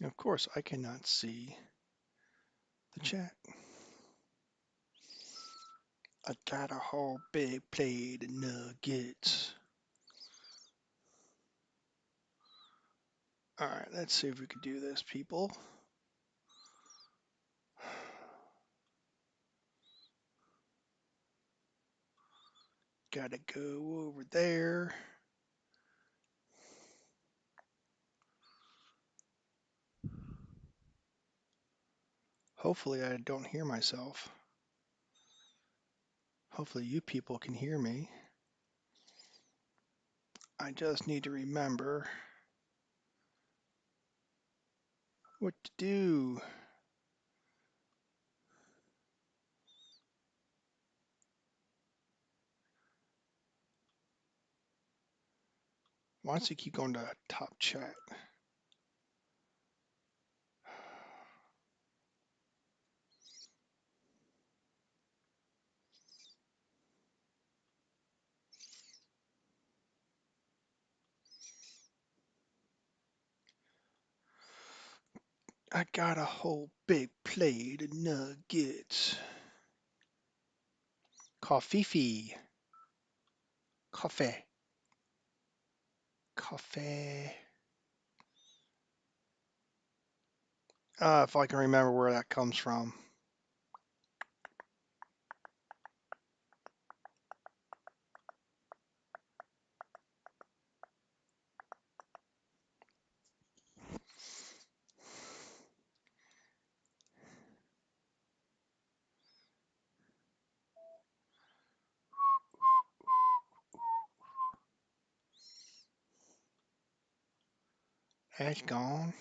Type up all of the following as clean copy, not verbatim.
Of course, I cannot see the chat. I got a whole big plate of nuggets. All right, let's see if we can do this, people. Gotta go over there. Hopefully I don't hear myself. Hopefully you people can hear me. I just need to remember what to do. Why don't you keep going to top chat? I got a whole big plate of nuggets. Coffee. Coffee. Coffee. If I can remember where that comes from. That's gone.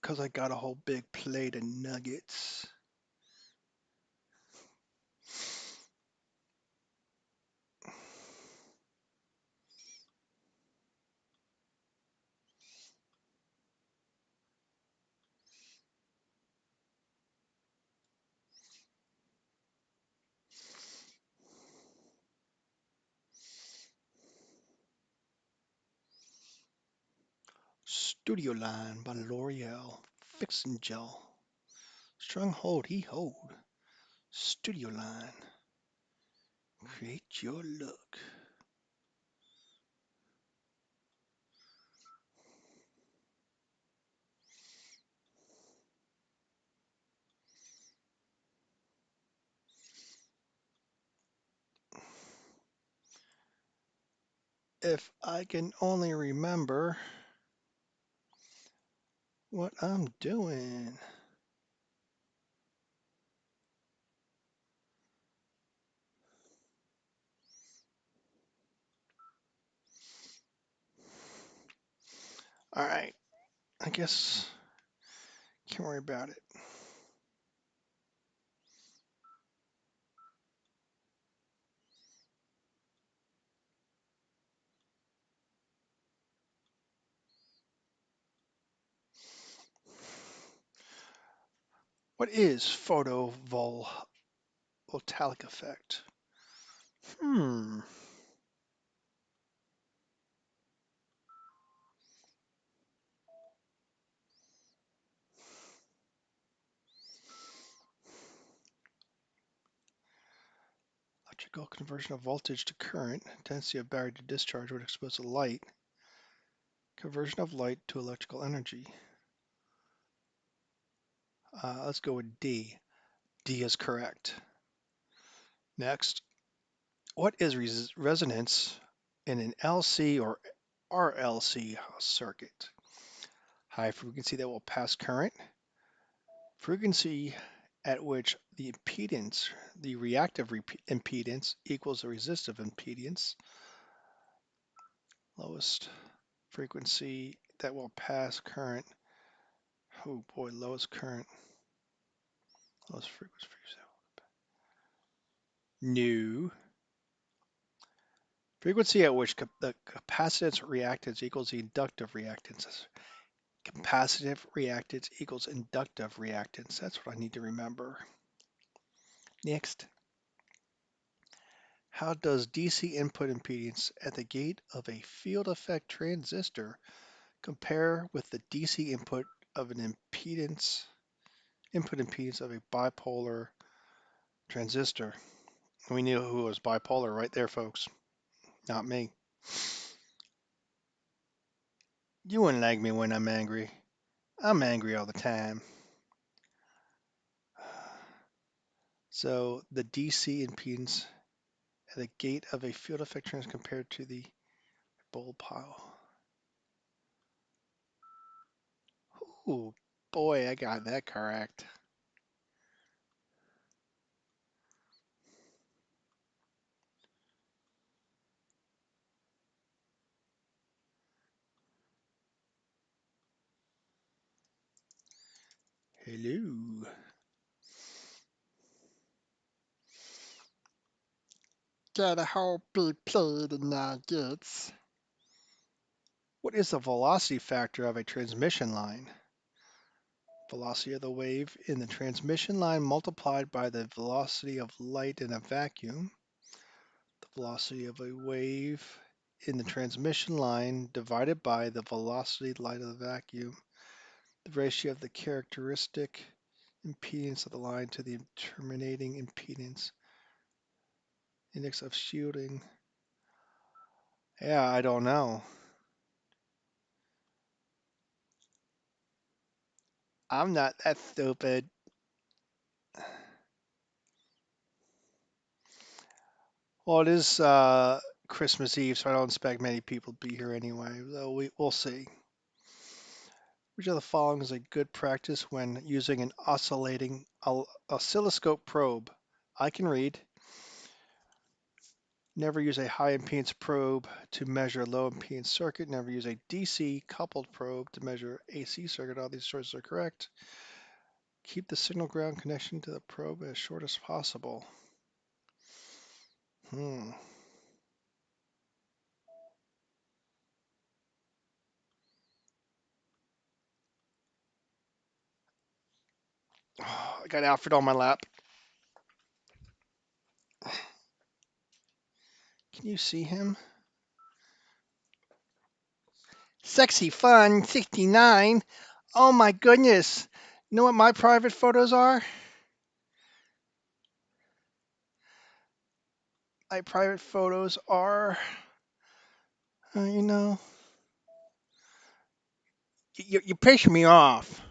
Because I got a whole big plate of nuggets. Studio Line by L'Oreal. Fixin' Gel. Stronghold, he hold. Studio Line. Create your look. If I can only remember what I'm doing. All right, I guess can't worry about it. What is photovoltaic effect? Hmm. Electrical conversion of voltage to current. Intensity of battery to discharge when exposed to light. Conversion of light to electrical energy. Let's go with D. D is correct. Next, what is resonance in an LC or RLC circuit? High frequency that will pass current. Frequency at which the impedance, the reactive impedance equals the resistive impedance. Lowest frequency that will pass current. Oh boy, lowest current. Lowest frequency. New. Frequency at which the capacitance reactance equals the inductive reactance. Capacitive reactance equals inductive reactance. That's what I need to remember. Next. How does DC input impedance at the gate of a field effect transistor compare with the DC input of an input impedance of a bipolar transistor? We knew who was bipolar right there, folks. Not me. You wouldn't like me when I'm angry. I'm angry all the time. So the DC impedance at the gate of a field effect transistor compared to the bulb pile. Ooh, boy, I got that correct. Hello. Gotta hope he played the Nuggets. What is the velocity factor of a transmission line? Velocity of the wave in the transmission line multiplied by the velocity of light in a vacuum. The velocity of a wave in the transmission line divided by the velocity of light of the vacuum. The ratio of the characteristic impedance of the line to the terminating impedance. Index of shielding. Yeah, I don't know. I'm not that stupid. Well, it is Christmas Eve, so I don't expect many people to be here anyway. So we'll see. Which of the following is a good practice when using an oscillating oscilloscope probe? I can read. Never use a high impedance probe to measure a low impedance circuit. Never use a DC coupled probe to measure AC circuit. All these choices are correct. Keep the signal ground connection to the probe as short as possible. Oh, I got Alfred on my lap. Can you see him? Sexy Fun 69. Oh my goodness. You know what my private photos are? My private photos are, you know, you're pissing me off.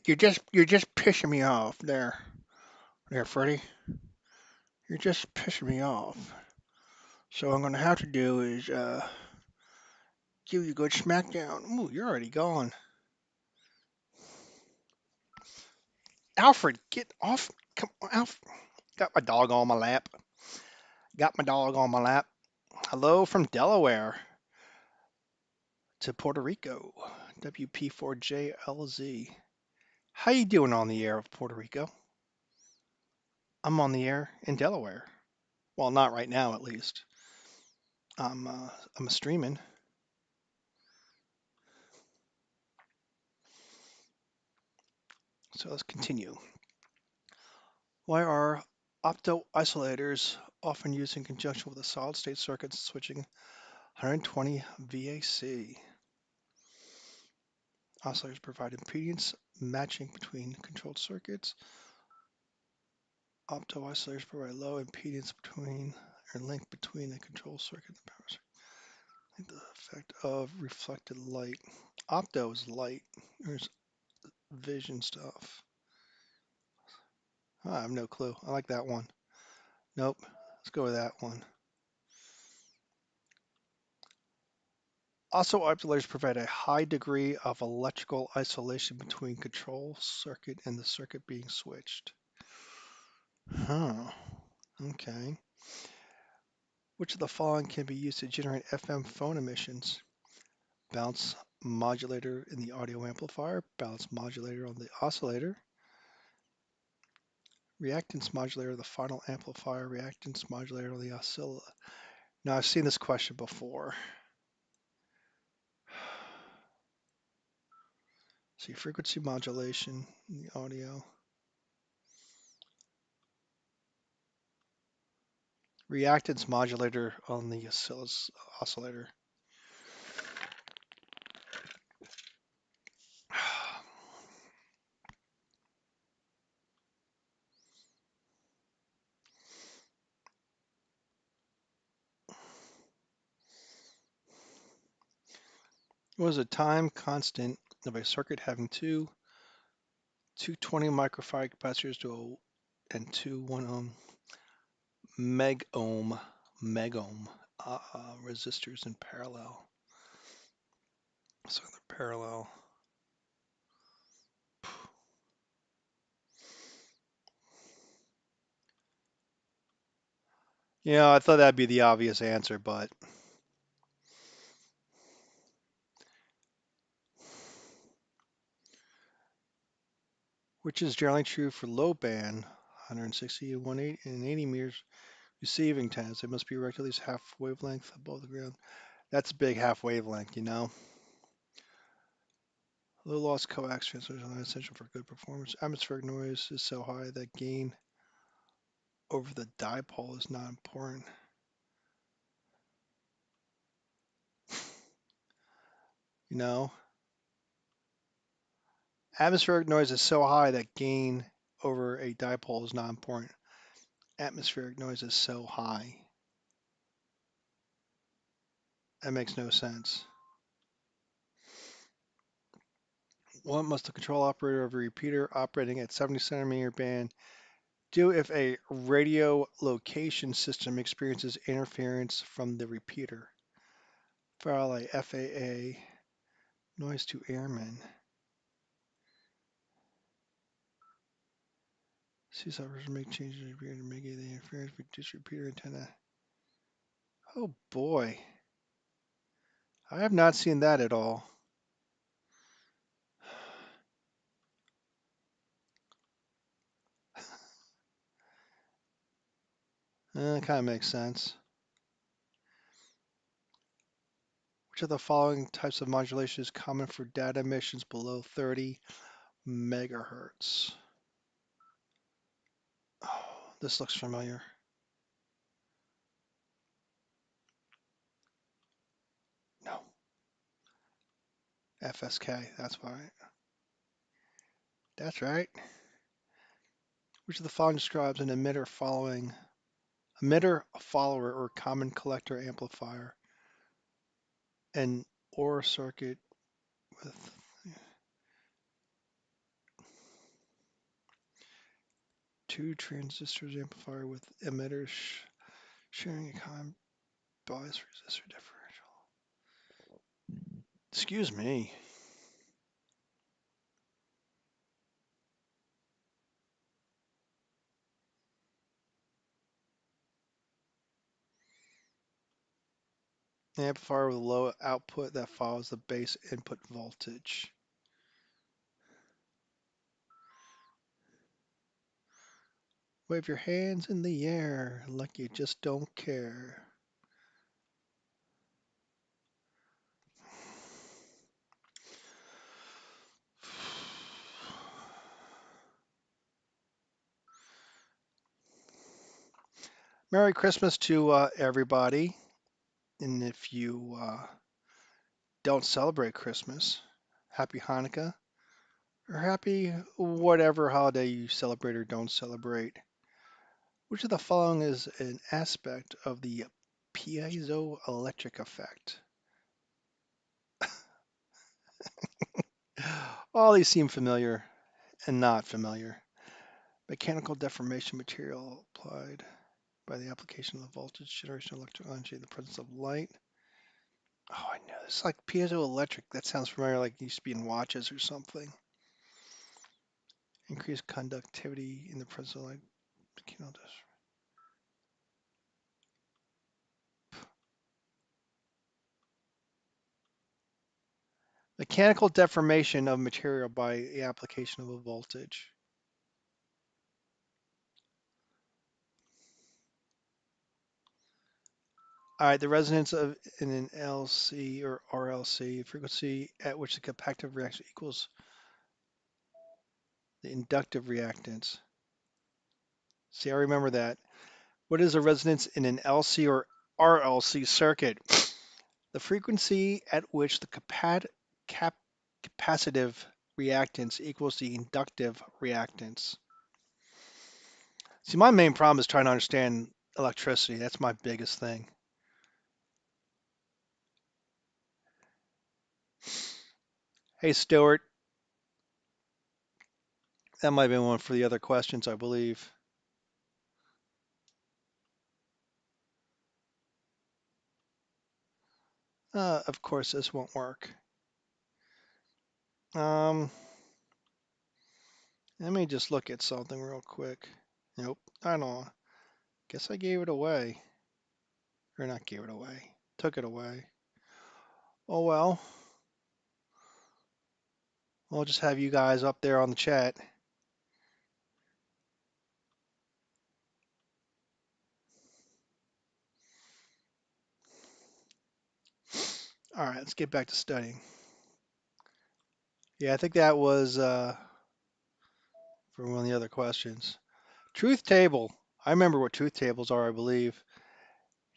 You're just pissing me off there, Freddie. You're just pissing me off. So what I'm gonna have to do is give you a good smackdown. Ooh, you're already gone. Alfred, get off. Come on, Alfred. Got my dog on my lap. Got my dog on my lap. Hello from Delaware to Puerto Rico. WP4JLZ. How you doing on the air of Puerto Rico? I'm on the air in Delaware. Well, not right now, at least. I'm a streaming. So let's continue. Why are opto-isolators often used in conjunction with a solid-state circuit switching 120 VAC? Oscillators provide impedance matching between controlled circuits. Opto-isolators provide low impedance between or link between the control circuit and the power circuit. The effect of reflected light. Opto is light. There's vision stuff. I have no clue. I like that one. Nope. Let's go with that one. Also, isolators provide a high degree of electrical isolation between control circuit and the circuit being switched. Huh. Okay. Which of the following can be used to generate FM phone emissions? Bounce modulator in the audio amplifier, bounce modulator on the oscillator, reactance modulator of the final amplifier, reactance modulator on the oscillator. Now, I've seen this question before. See, frequency modulation in the audio. Reactance modulator on the oscillator. What is a time constant of a circuit having two 220 microfarad capacitors and two 1 ohm megohm resistors in parallel? So they're parallel. Yeah, I thought that'd be the obvious answer, but which is generally true for low band 160 and 180 and 80 meters receiving antennas. They must be erected at least half wavelength above the ground. That's a big half wavelength, you know. Low loss coax transmitters are not essential for good performance. Atmospheric noise is so high that gain over the dipole is not important. You know, atmospheric noise is so high that gain over a dipole is not important. Atmospheric noise is so high. That makes no sense. What must the control operator of a repeater operating at 70 centimeter band do if a radio location system experiences interference from the repeater? File FAA noise to airmen. Cease operators make changes to the repeater to mitigate the interference, reduce repeater antenna. Oh boy. I have not seen that at all. Kind of makes sense. Which of the following types of modulation is common for data emissions below 30 megahertz? Oh, this looks familiar. No. FSK, that's right. That's right. Which of the following describes an emitter follower or common collector amplifier? An OR circuit with two transistors amplifier with emitters sharing a common bias resistor differential. Excuse me. An amplifier with low output that follows the base input voltage. Wave your hands in the air like you just don't care. Merry Christmas to everybody. And if you don't celebrate Christmas, Happy Hanukkah, or happy whatever holiday you celebrate or don't celebrate. Which of the following is an aspect of the piezoelectric effect? All these seem familiar and not familiar. Mechanical deformation material applied by the application of the voltage generation of electrical energy in the presence of light. Oh, I know. It's like piezoelectric. That sounds familiar, like it used to be in watches or something. Increased conductivity in the presence of light. Mechanical deformation of material by the application of a voltage. All right, the resonance of in an LC or RLC, frequency at which the capacitive reaction equals the inductive reactance. See, I remember that. What is a resonance in an LC or RLC circuit? The frequency at which the capacitive reactance equals the inductive reactance. See, my main problem is trying to understand electricity. That's my biggest thing. Hey, Stuart, that might have been one for the other questions, I believe. Of course, this won't work. Let me just look at something real quick. Nope, I don't know. Guess I gave it away. Or not gave it away. Took it away. Oh well. I'll just have you guys up there on the chat. All right, let's get back to studying. Yeah, I think that was for one of the other questions. Truth table. I remember what truth tables are, I believe.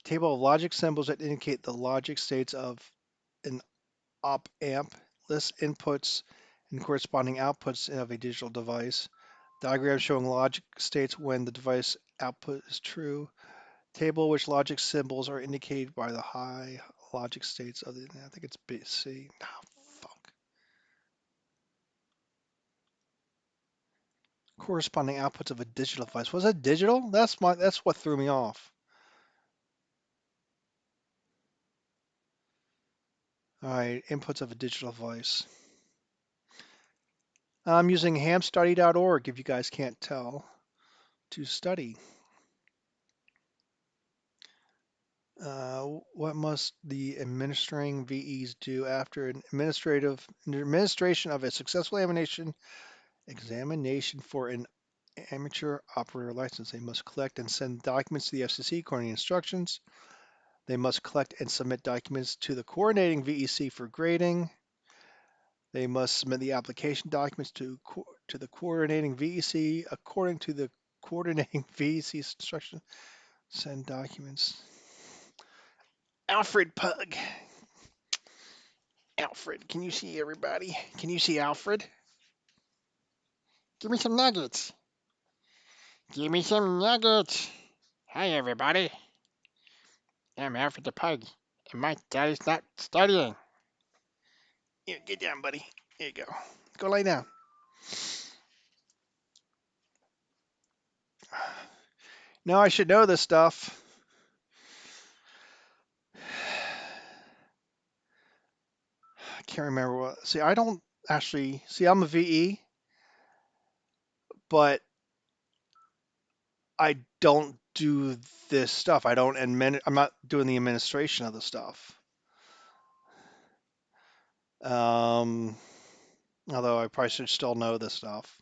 Table of logic symbols that indicate the logic states of an op amp, lists inputs and corresponding outputs of a digital device. Diagram showing logic states when the device output is true. Table which logic symbols are indicated by the high logic states of the, I think it's B, C. Oh, fuck. Corresponding outputs of a digital device. Was it digital? That's what threw me off. All right, inputs of a digital device. I'm using hamstudy.org if you guys can't tell to study. What must the administering VEs do after an administration of a successful examination for an amateur operator license? They must collect and send documents to the FCC according to instructions. They must collect and submit documents to the coordinating VEC for grading. They must submit the application documents to the coordinating VEC according to the coordinating VEC's instructions. Send documents. Alfred Pug. Alfred, can you see everybody? Can you see Alfred? Give me some nuggets. Give me some nuggets. Hi, everybody. I'm Alfred the Pug, and my daddy's not studying. Here, get down, buddy. Here you go. Go lay down. No, I should know this stuff. I can't remember what. See, I don't actually. See, I'm a VE, but I don't do this stuff. I don't I'm not doing the administration of the stuff. Um, Although I probably should still know this stuff.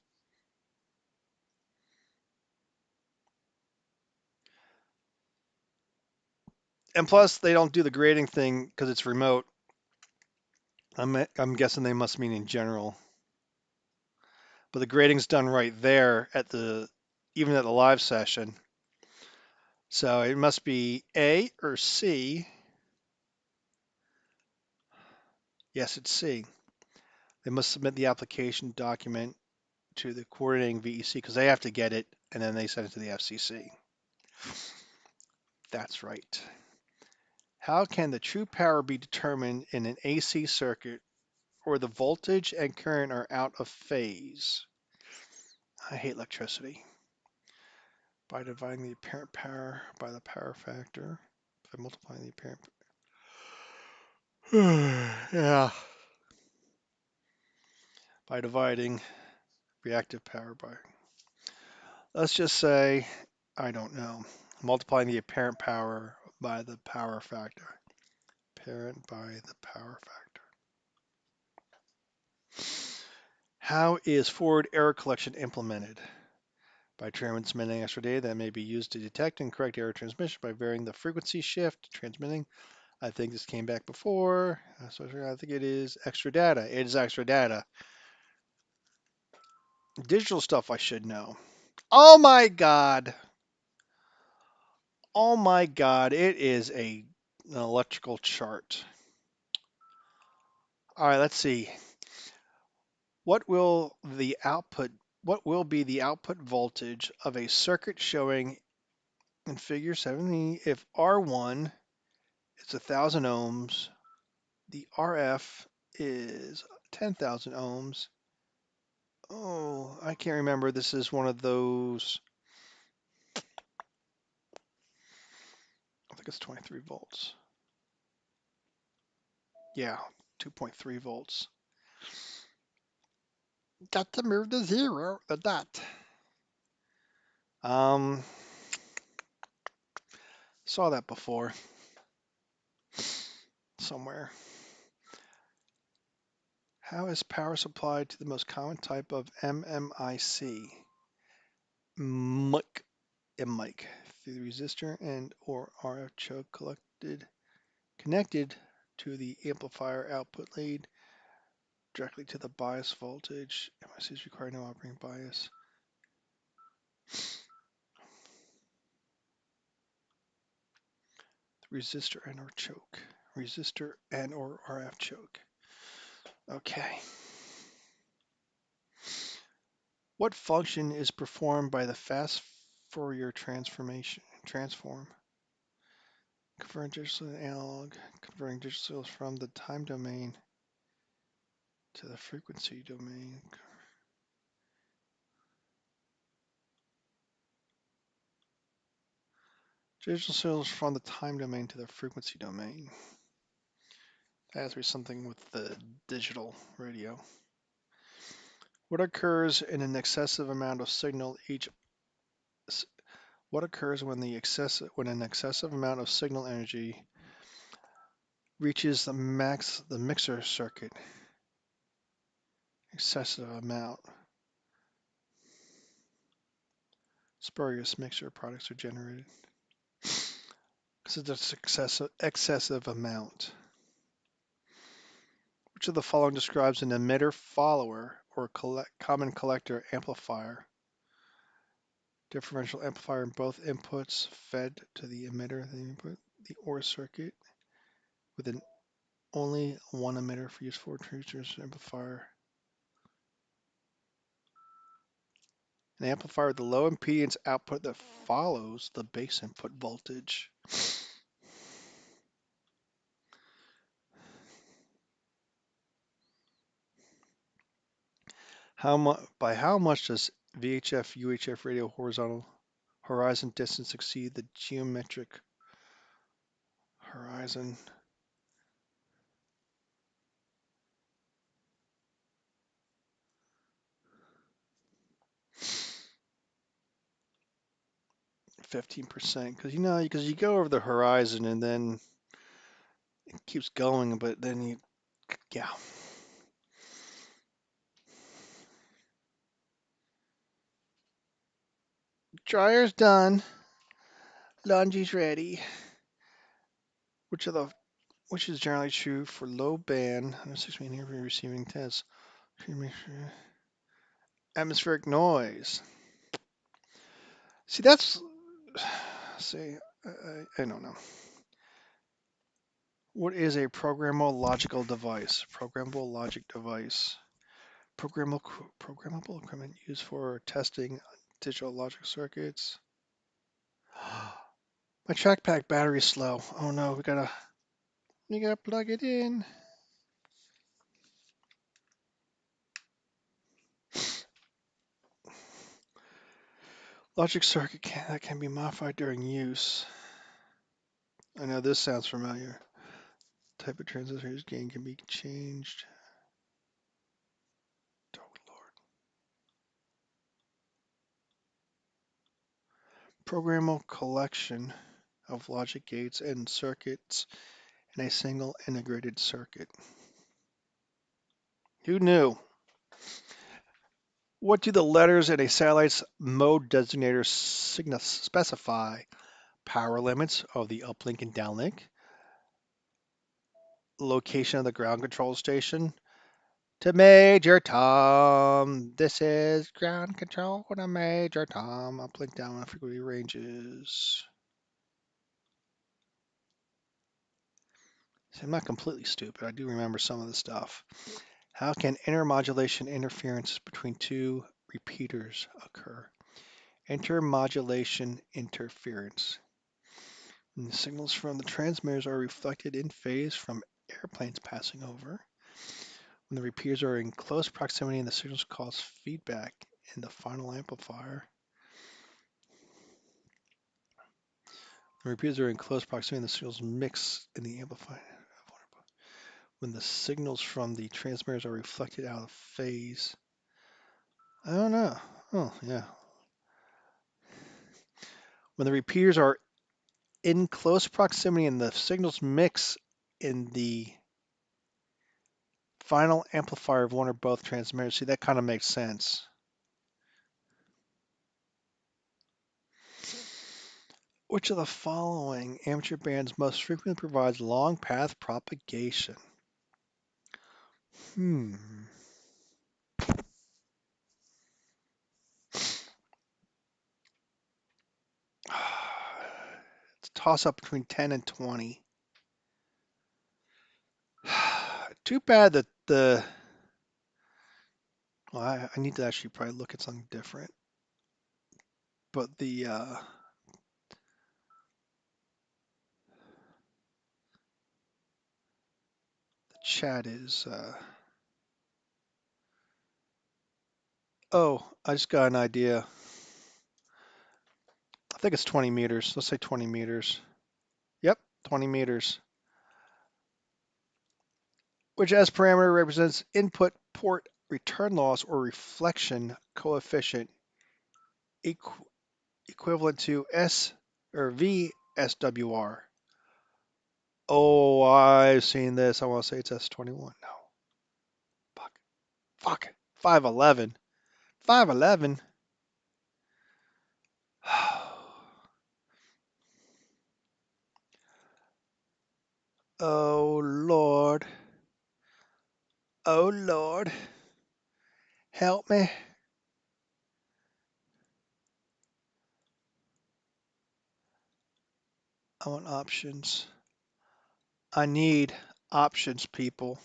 And plus, they don't do the grading thing because it's remote. I'm guessing they must mean in general. But the grading's done right there at even at the live session. So it must be A or C. Yes, it's C. They must submit the application document to the coordinating VEC because they have to get it and then they send it to the FCC. That's right. How can the true power be determined in an AC circuit where the voltage and current are out of phase? I hate electricity. By dividing the apparent power by the power factor. By multiplying the apparent. Yeah. By dividing reactive power by. Let's just say, I don't know. Multiplying the apparent power by the power factor. Apparent by the power factor. How is forward error collection implemented? by transmitting extra data that may be used to detect and correct error transmission by varying the frequency shift transmitting. I think this came back before, so I think it is extra data. It is extra data. Digital stuff I should know. Oh my God. Oh my God. It is an electrical chart. All right, let's see. What will be the output voltage of a circuit showing in figure 70 if R1 is 1,000 ohms, the RF is 10,000 ohms. Oh, I can't remember. This is one of those. I think it's 23 volts. Yeah, 2.3 volts. Got to move the zero, the dot. Um, saw that before somewhere. How is power supplied to the most common type of MMIC? Mic, a mic through the resistor and or RF choke connected to the amplifier output lead directly to the bias voltage. MICs require no operating bias. Resistor and or choke. Resistor and or RF choke. Okay. What function is performed by the fast Fourier transform? Converting digital to analog, converting digital signals from the time domain to the frequency domain. Digital signals from the time domain to the frequency domain. That has to be something with the digital radio. What occurs in an excessive amount of signal What occurs when an excessive amount of signal energy reaches the mixer circuit? Excessive amount. Spurious mixer products are generated. This is the excessive amount. Which of the following describes an emitter follower or common collector amplifier? Differential amplifier in both inputs fed to the emitter, the OR circuit, with only one emitter for use for transducer amplifier. An amplifier with the low impedance output that follows the base input voltage. By how much does VHF UHF radio horizon distance exceed the geometric horizon? 15%, because you go over the horizon and then it keeps going, but then yeah. Dryer's done. Laundry's ready. Which is generally true for low band 106 million receiving tests. Atmospheric noise. See, that's I don't know. What is a programmable logical device? Programmable logic device. Programmable equipment used for testing digital logic circuits. My trackpad battery's slow. Oh no, we gotta plug it in. Logic circuit that can be modified during use. I know this sounds familiar. Type of transistor whose gain can be changed. Oh Lord. Programmable collection of logic gates and circuits in a single integrated circuit. Who knew? What do the letters in a satellite's mode designator specify? Power limits of the uplink and downlink, location of the ground control station. To Major Tom, this is ground control to Major Tom. Uplink, downlink frequency ranges. See, I'm not completely stupid. I do remember some of the stuff. How can intermodulation interference between two repeaters occur? Intermodulation interference. When the signals from the transmitters are reflected in phase from airplanes passing over. When the repeaters are in close proximity and the signals cause feedback in the final amplifier. The repeaters are in close proximity and the signals mix in the amplifier. When the signals from the transmitters are reflected out of phase. I don't know. Oh, yeah. When the repeaters are in close proximity and the signals mix in the final amplifier of one or both transmitters. See, that kind of makes sense. Which of the following amateur bands most frequently provides long path propagation? It's a toss up between 10 and 20. Too bad that well, I need to actually probably look at something different. But the chat is, oh, I just got an idea. I think it's 20 meters. Let's say 20 meters. Yep, 20 meters. Which S parameter represents input port return loss or reflection coefficient equivalent to S or VSWR. Oh, I've seen this. I want to say it's S21. No. Fuck. 511. 511. Oh, Lord. Oh, Lord. Help me. I want options. I need options, people.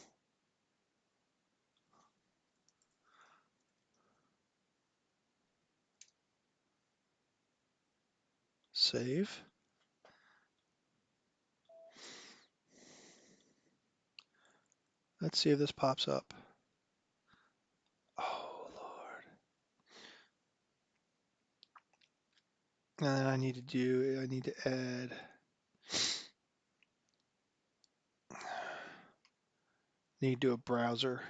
Save. Let's see if this pops up. Oh, Lord. And then I need to add. Need to do a browser.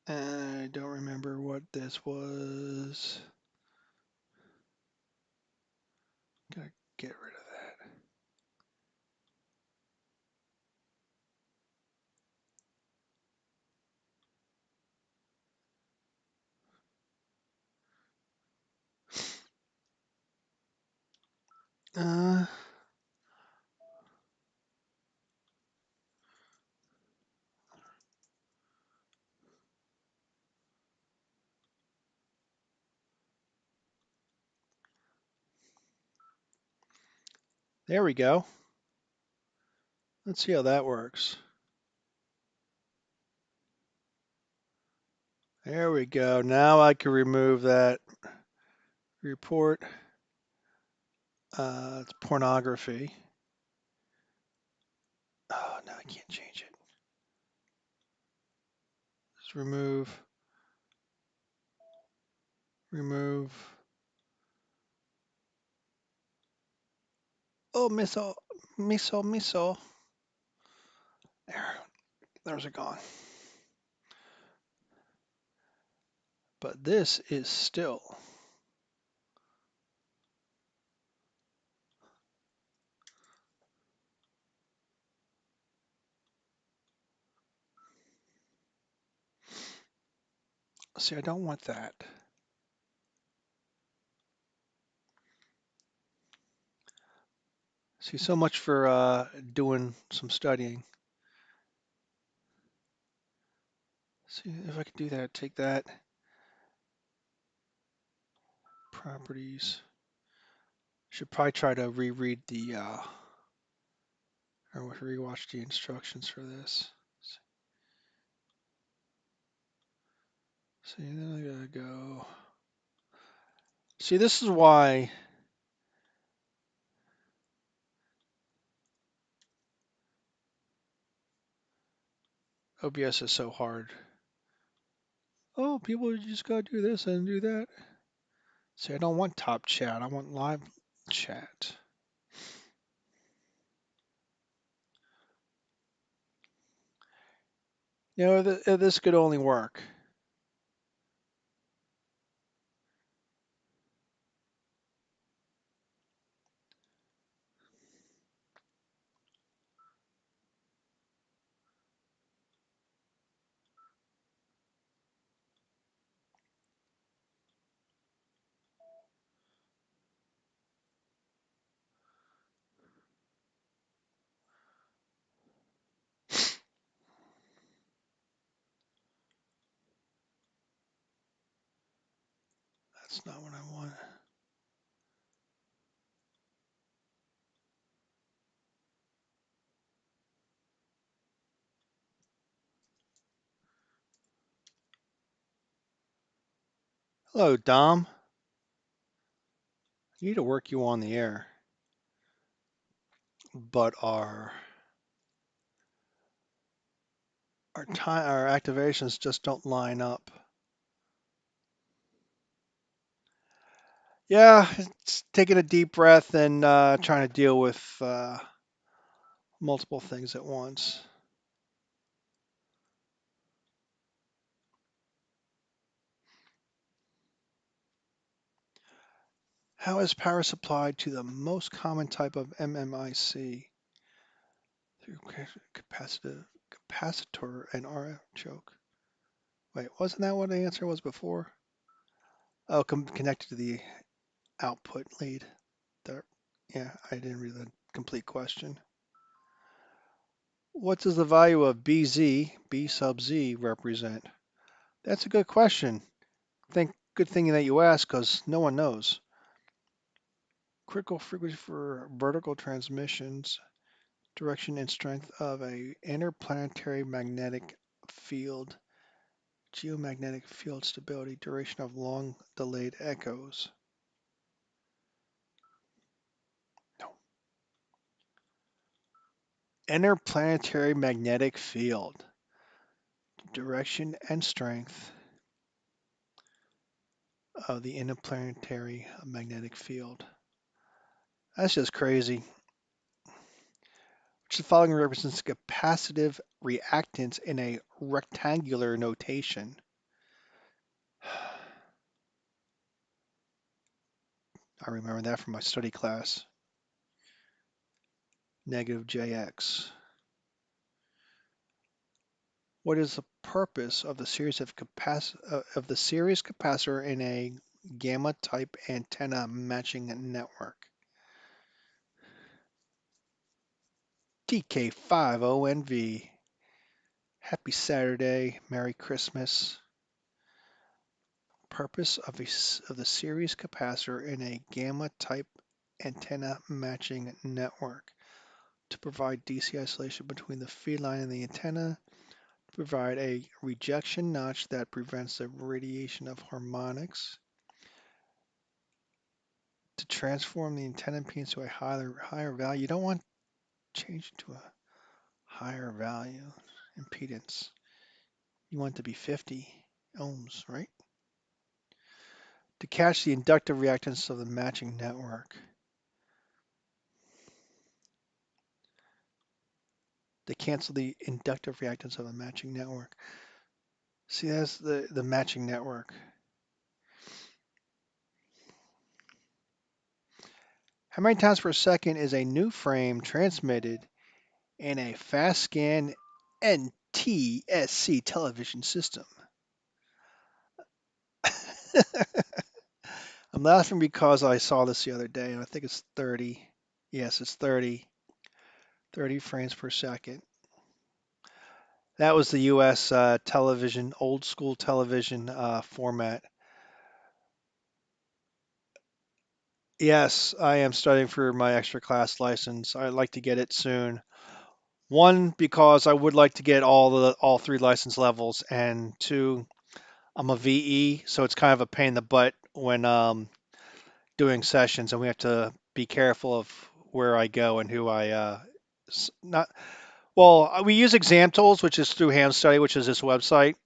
And I don't remember what this was. Gotta get rid of that. There we go. Let's see how that works. There we go. Now I can remove that report. It's pornography. Oh, no, I can't change it. Just remove. Oh, miso. There. there's it gone. But this is still. See, I don't want that. See, so much for doing some studying. See if I can do that. Take that. Properties. Should probably try to reread the or rewatch the instructions for this. See, then I gotta go. See, this is why OBS is so hard. Oh, people just gotta do this and do that. See, I don't want top chat. I want live chat. You know, this could only work. That's not what I want. Hello, Dom. I need to work you on the air, but our activations just don't line up. Yeah, it's taking a deep breath and trying to deal with multiple things at once. How is power supplied to the most common type of MMIC? Through capacitor and RF choke. Wait, wasn't that what the answer was before? Oh, connected to the output lead. There. Yeah, I didn't read the complete question. What does the value of BZ, B sub Z, represent? That's a good question. Good thing that you asked, because no one knows. Critical frequency for vertical transmissions, direction and strength of a interplanetary magnetic field, geomagnetic field stability, duration of long delayed echoes. No. Interplanetary magnetic field, direction and strength of the interplanetary magnetic field. That's just crazy. Which the following represents capacitive reactance in a rectangular notation. I remember that from my study class. Negative JX. What is the purpose of the series capacitor in a gamma type antenna matching network? TK50NV. Happy Saturday, Merry Christmas. Purpose of the series capacitor in a gamma type antenna matching network: to provide DC isolation between the feed line and the antenna, to provide a rejection notch that prevents the radiation of harmonics, to transform the antenna impedance to a higher value. You don't want to change it to a higher value impedance. You want it to be 50 ohms, right? To catch the inductive reactance of the matching network. They cancel the inductive reactance of a matching network. See, that's the matching network. How many times per second is a new frame transmitted in a fast scan NTSC television system? I'm laughing because I saw this the other day, and I think it's 30. Yes, it's 30. 30 frames per second. That was the U.S. Television, old school television format. Yes, I am studying for my extra class license. I'd like to get it soon. One, because I would like to get all three license levels, and two, I'm a VE, so it's kind of a pain in the butt when doing sessions, and we have to be careful of where I go and who I not. Well, we use exam tools, which is through Ham Study, which is this website.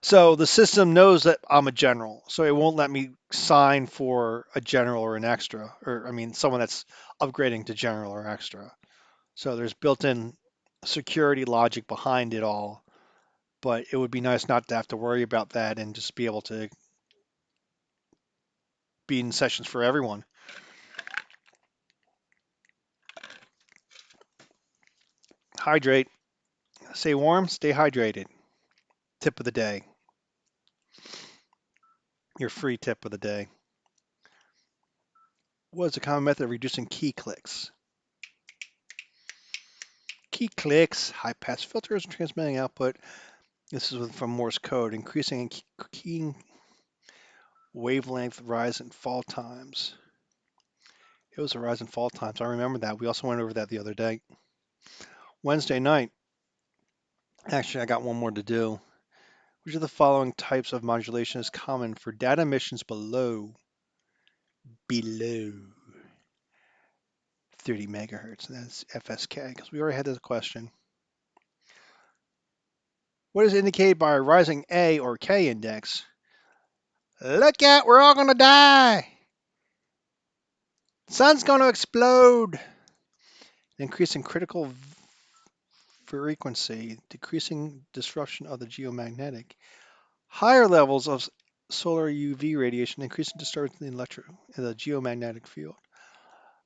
So the system knows that I'm a general, so it won't let me sign for a general or an extra, or I mean, someone that's upgrading to general or extra. So there's built-in security logic behind it all, but it would be nice not to have to worry about that and just be able to be in sessions for everyone. Hydrate. Stay warm, stay hydrated. Tip of the day. Your free tip of the day. What is a common method of reducing key clicks? Key clicks, high pass filters, transmitting output. This is from Morse code, increasing keying wavelength, rise and fall times. It was a rise and fall times. I remember that. We also went over that the other day. Wednesday night. Actually, I got one more to do. Which of the following types of modulation is common for data emissions below 30 megahertz? And that's FSK, because we already had this question. What is indicated by a rising A or K index? Look out, we're all going to die. Sun's going to explode. Increasing critical frequency, decreasing disruption of the geomagnetic. Higher levels of solar UV radiation, increasing disturbance in the geomagnetic field.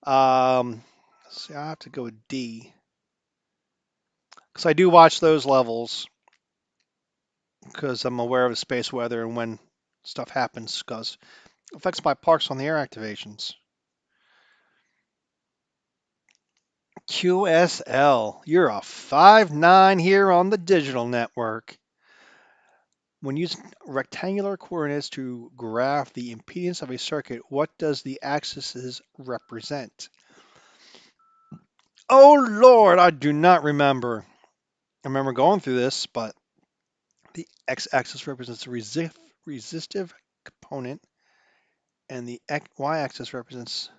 See, I have to go with D because I do watch those levels because I'm aware of the space weather and when stuff happens because it affects my parks on the air activations. QSL, you're a 5'9" here on the digital network. When using rectangular coordinates to graph the impedance of a circuit, what does the axes represent? Oh Lord, I do not remember. I remember going through this, but the x-axis represents the resistive component, and the y-axis represents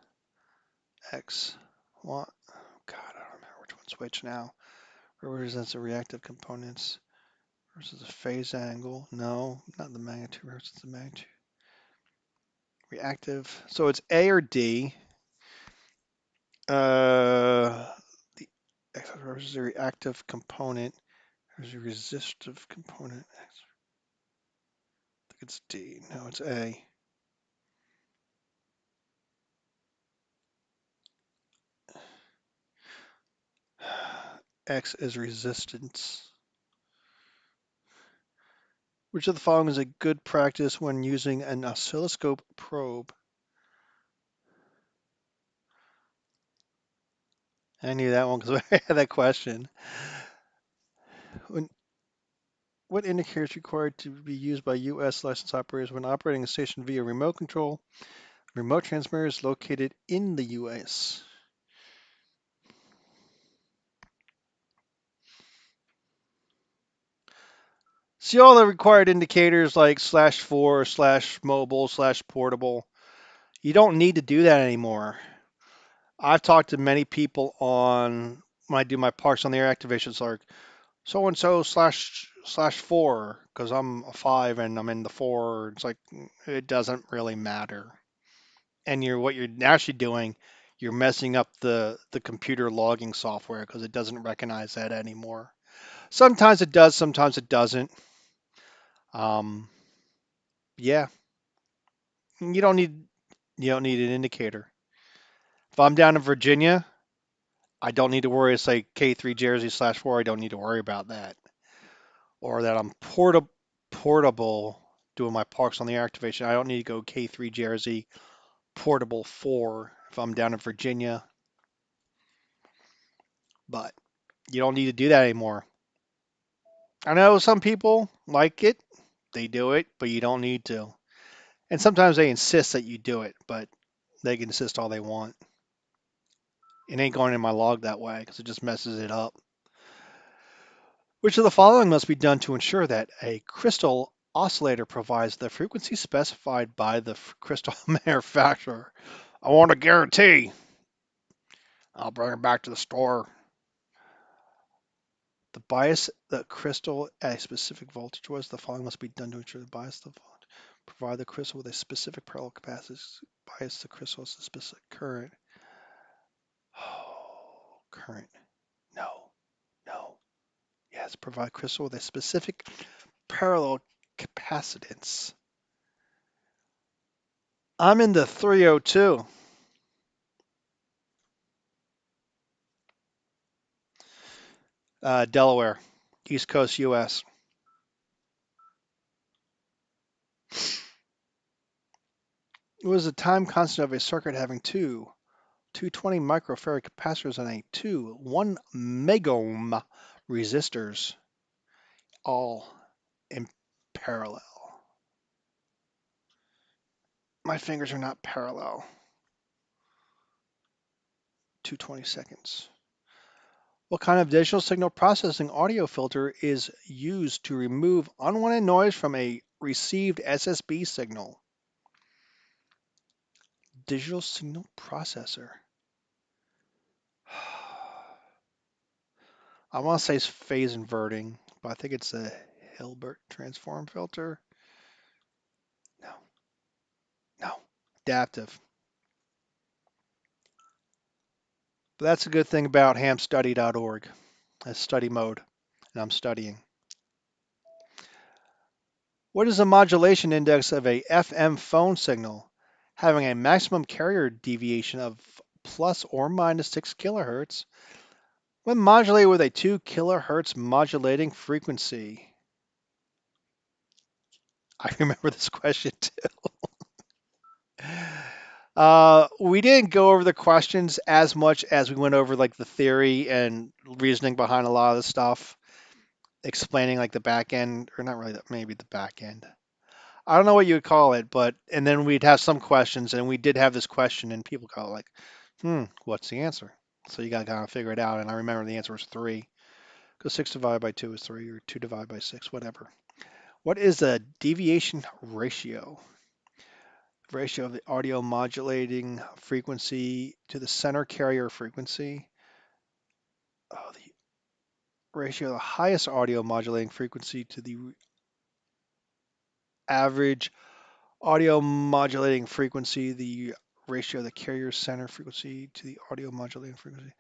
x. What? God, I don't remember which one's which now. Represents the reactive components versus the phase angle. No, not the magnitude versus the magnitude. Reactive. So it's A or D. The x versus the reactive component. There's a resistive component. I think it's D. No, it's A. X is resistance. Which of the following is a good practice when using an oscilloscope probe? I knew that one because I had that question. What indicator is required to be used by U.S. licensed operators when operating a station via remote control? Remote transmitters located in the U.S. See all the required indicators like /4, /mobile, /portable. You don't need to do that anymore. I've talked to many people on when I do my parks on the air activations like so and so /4 because I'm a 5 and I'm in the 4. It's like it doesn't really matter. And what you're actually doing, you're messing up the computer logging software because it doesn't recognize that anymore. Sometimes it does, sometimes it doesn't. Um, yeah, you don't need you don't need an indicator. If I'm down in Virginia, I don't need to worry. It's like K3JRZ/4. I don't need to worry about that. Or that I'm portable doing my parks on the air activation. I don't need to go K3JRZ portable 4 if I'm down in Virginia, but you don't need to do that anymore. I know some people like it, they do it, but you don't need to. And sometimes they insist that you do it, but they can insist all they want. It ain't going in my log that way because it just messes it up. Which of the following must be done to ensure that a crystal oscillator provides the frequency specified by the crystal manufacturer? I want a guarantee. I'll bring it back to the store. The bias the crystal at a specific voltage was. The following must be done to ensure the bias of the voltage. Provide the crystal with a specific parallel capacity. Bias the crystal with a specific current. Oh, current. No. No. Yes, provide crystal with a specific parallel capacitance. I'm in the 302. Delaware, East Coast, U.S. It was the time constant of a circuit having two 220 microfarad capacitors and a 1 megohm resistors, all in parallel. My fingers are not parallel. 220 seconds. What kind of digital signal processing audio filter is used to remove unwanted noise from a received SSB signal? Digital signal processor. I want to say it's phase inverting, but I think it's a Hilbert transform filter. No, no. Adaptive. But that's a good thing about hamstudy.org. That's study mode, and I'm studying. What is the modulation index of a FM phone signal having a maximum carrier deviation of plus or minus 6 kilohertz when modulated with a 2 kilohertz modulating frequency? I remember this question too. We didn't go over the questions as much as we went over like the theory and reasoning behind a lot of the stuff, explaining like the back end, or not really, maybe the back end. I don't know what you would call it, but and then we'd have some questions, and we did have this question, and people go like, what's the answer? So you got to kind of figure it out. And I remember the answer was 3, because 6 divided by 2 is 3, or 2 divided by 6, whatever. What is the deviation ratio? Ratio of the audio modulating frequency to the center carrier frequency. Oh, the ratio of the highest audio modulating frequency to the average audio modulating frequency, the ratio of the carrier center frequency to the audio modulating frequency,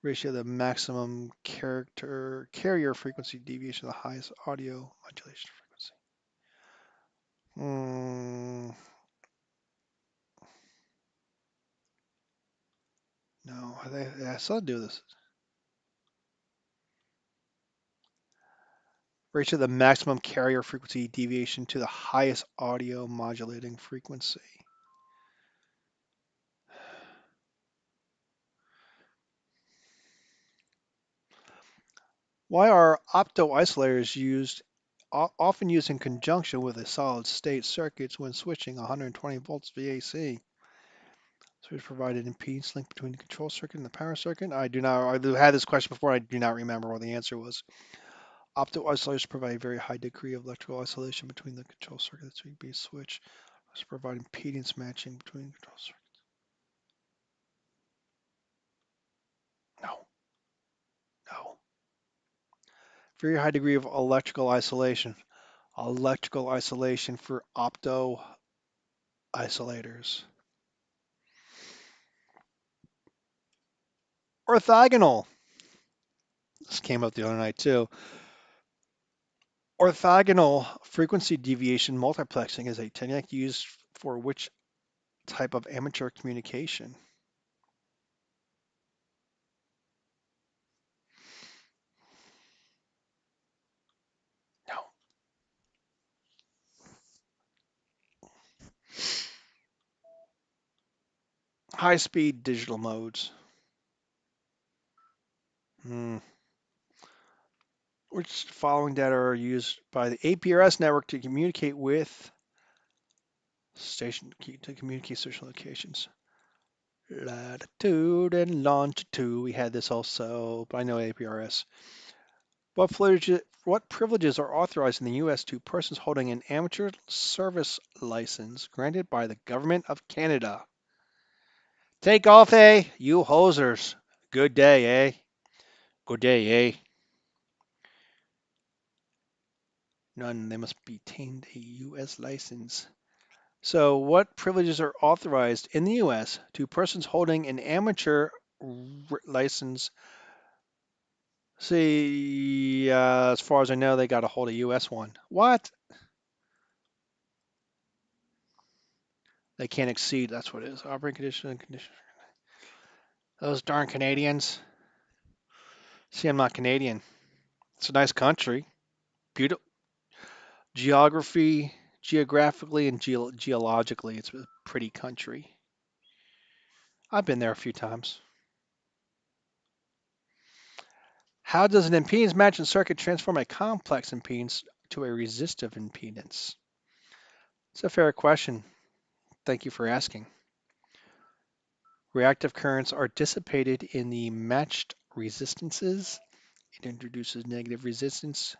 ratio of the maximum carrier frequency deviation of the highest audio modulation frequency. No, I still do this. Ratio of the maximum carrier frequency deviation to the highest audio modulating frequency. Why are opto-isolators often used in conjunction with a solid-state circuits when switching 120 volts VAC? So it's provided impedance link between the control circuit and the power circuit. I had this question before. I do not remember what the answer was. Opto-isolators provide a very high degree of electrical isolation between the control circuit that's being switched. To provide impedance matching between control circuits. No, no. Very high degree of electrical isolation. Electrical isolation for opto isolators. Orthogonal. This came up the other night too. Orthogonal frequency deviation multiplexing is a technique used for which type of amateur communication? No. High-speed digital modes. Hmm. Which following data are used by the APRS network to communicate with station locations? Latitude and longitude. We had this also, but I know APRS. What privileges are authorized in the U.S. to persons holding an amateur service license granted by the Government of Canada? Take off, eh? You hosers. Good day, eh? Good day, eh? None. They must be obtained a U.S. license. So, what privileges are authorized in the U.S. to persons holding an amateur license? See, as far as I know, they got to hold a U.S. one. What? They can't exceed. That's what it is. Operating condition and condition. Those darn Canadians. See, I'm not Canadian. It's a nice country. Beautiful geographically and geologically, it's a pretty country. I've been there a few times. How does an impedance matching circuit transform a complex impedance to a resistive impedance? It's a fair question. Thank you for asking. Reactive currents are dissipated in the matched resistances. It introduces negative resistance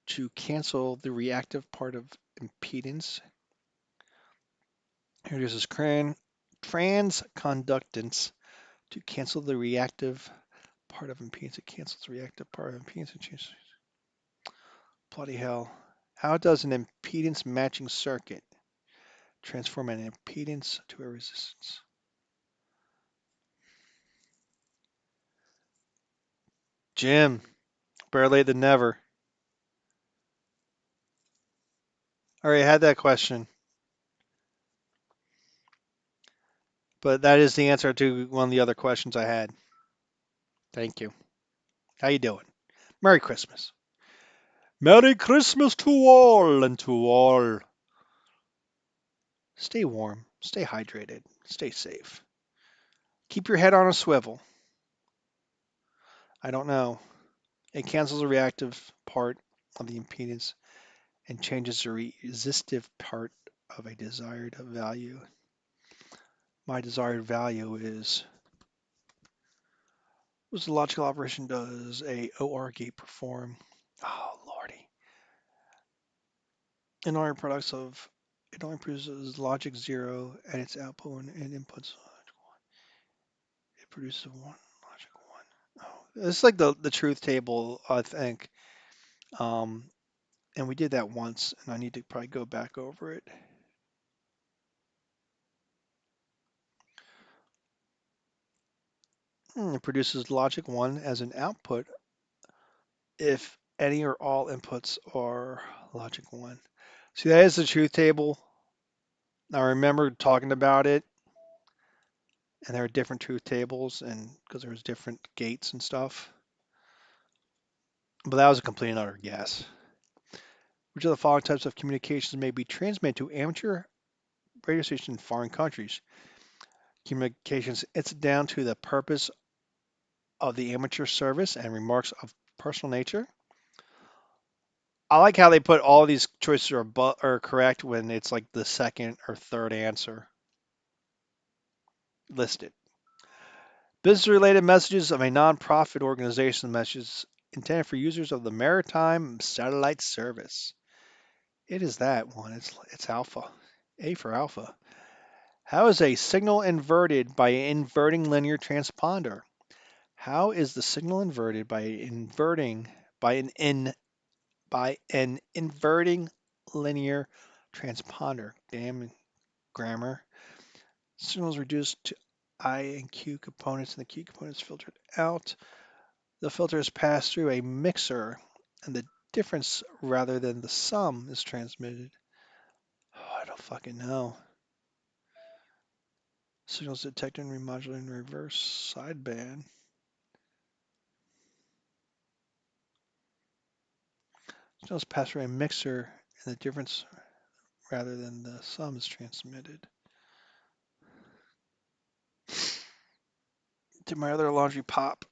to cancel the reactive part of impedance. It introduces transconductance to cancel the reactive part of impedance. It cancels the reactive part of impedance. Bloody hell. How does an impedance matching circuit transform an impedance to a resistance? Jim, better late than never. I already had that question, but that is the answer to one of the other questions I had. Thank you. How you doing? Merry Christmas. Merry Christmas to all and to all. Stay warm, stay hydrated, stay safe. Keep your head on a swivel. I don't know. It cancels the reactive part of the impedance and changes the resistive part of a desired value. My desired value is what's the logical operation does a OR gate perform? Oh lordy. In order products of it only produces logic 0 and its output and inputs logic 1. It produces 1 logic 1. Oh, it's like the truth table, I think. Um, and we did that once, and I need to probably go back over it. It produces logic 1 as an output if any or all inputs are logic 1. See, that is the truth table. I remember talking about it, and there are different truth tables, and because there was different gates and stuff. But that was a complete and utter guess. Which of the following types of communications may be transmitted to amateur radio stations in foreign countries? Communications incidental to the purpose of the amateur service and remarks of personal nature. I like how they put all these choices are correct when it's like the second or third answer listed. Business-related messages of a non-profit organization, messages intended for users of the maritime satellite service. It is that one. It's alpha. A for alpha. How is a signal inverted by an inverting linear transponder? How is the signal inverted by an inverting linear transponder? Damn grammar. Signal is reduced to I and Q components, and the Q components filtered out. The filter is passed through a mixer, and the difference rather than the sum is transmitted. Oh, I don't fucking know. Signals detected and remodulated in reverse sideband. Signals pass through a mixer, and the difference rather than the sum is transmitted. Did my other laundry pop?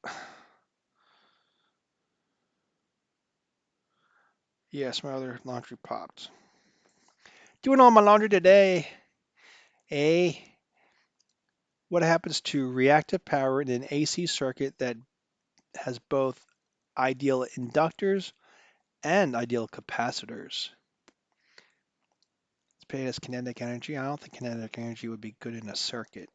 Yes, my other laundry popped. Doing all my laundry today. A. What happens to reactive power in an AC circuit that has both ideal inductors and ideal capacitors? It's paid as kinetic energy. I don't think kinetic energy would be good in a circuit.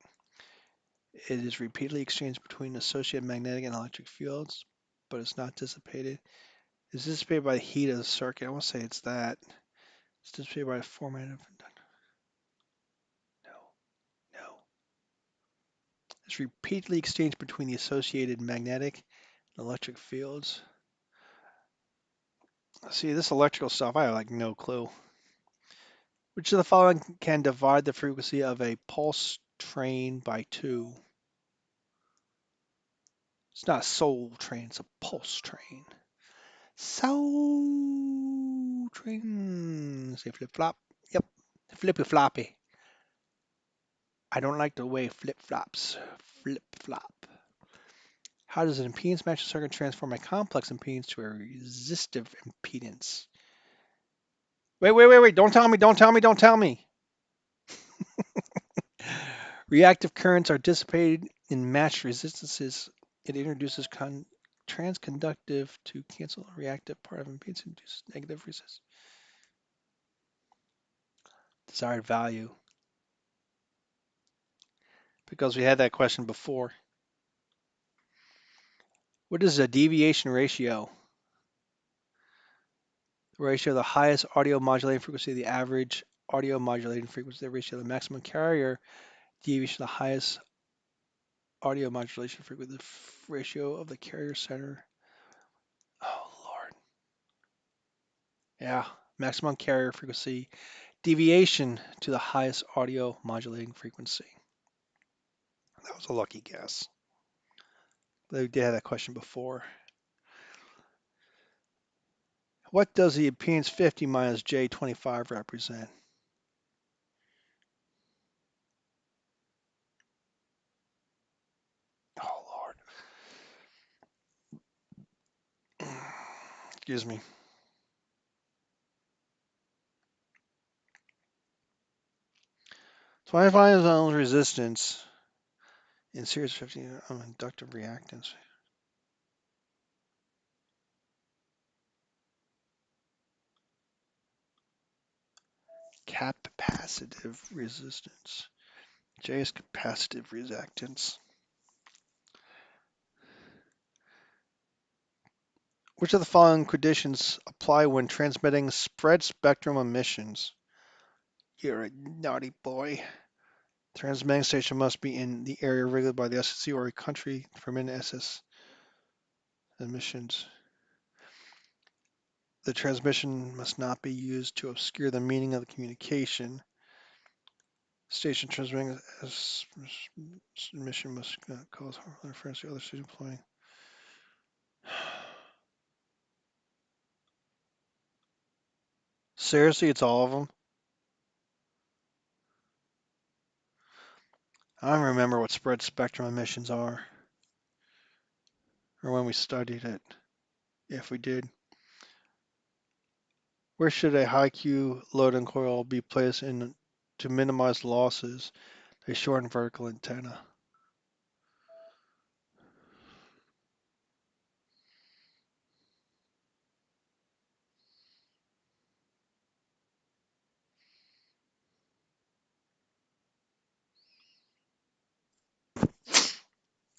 It is repeatedly exchanged between associated magnetic and electric fields, but it's not dissipated. It's dissipated by the heat of the circuit. I want to say it's that. It's dissipated by the format of inductor. No, no. It's repeatedly exchanged between the associated magnetic and electric fields. See, this electrical stuff, I have like no clue. Which of the following can divide the frequency of a pulse train by 2? It's not a soul train, it's a pulse train. Soul train. Say flip flop. Yep. Flippy floppy. I don't like the way flip flops. Flip flop. How does an impedance matching circuit transform a complex impedance to a resistive impedance? Wait. Don't tell me. Don't tell me. Reactive currents are dissipated in matched resistances. It introduces transconductive to cancel a reactive part of impedance and induces negative resistance. Desired value. Because we had that question before. What is a deviation ratio? The ratio of the highest audio modulating frequency to the average audio modulating frequency, the ratio of the maximum carrier deviation of the highest audio modulation frequency, the ratio of the carrier center. Oh, Lord. Yeah, maximum carrier frequency deviation to the highest audio modulating frequency. That was a lucky guess. They did have that question before. What does the impedance 50 minus J25 represent? Oh, Lord. Excuse me. 25 ohms resistance in series 50 inductive reactance. Capacitive resistance. J is capacitive reactance. Which of the following conditions apply when transmitting spread spectrum emissions? You're a naughty boy. Transmitting station must be in the area regulated by the SEC or a country to permit SS emissions. The transmission must not be used to obscure the meaning of the communication. Station transmitting as emission must not cause harmful interference to other station employing. Seriously, it's all of them? I don't remember what spread spectrum emissions are, or when we studied it, if we did. Where should a high Q loading coil be placed in to minimize losses? A short and vertical antenna.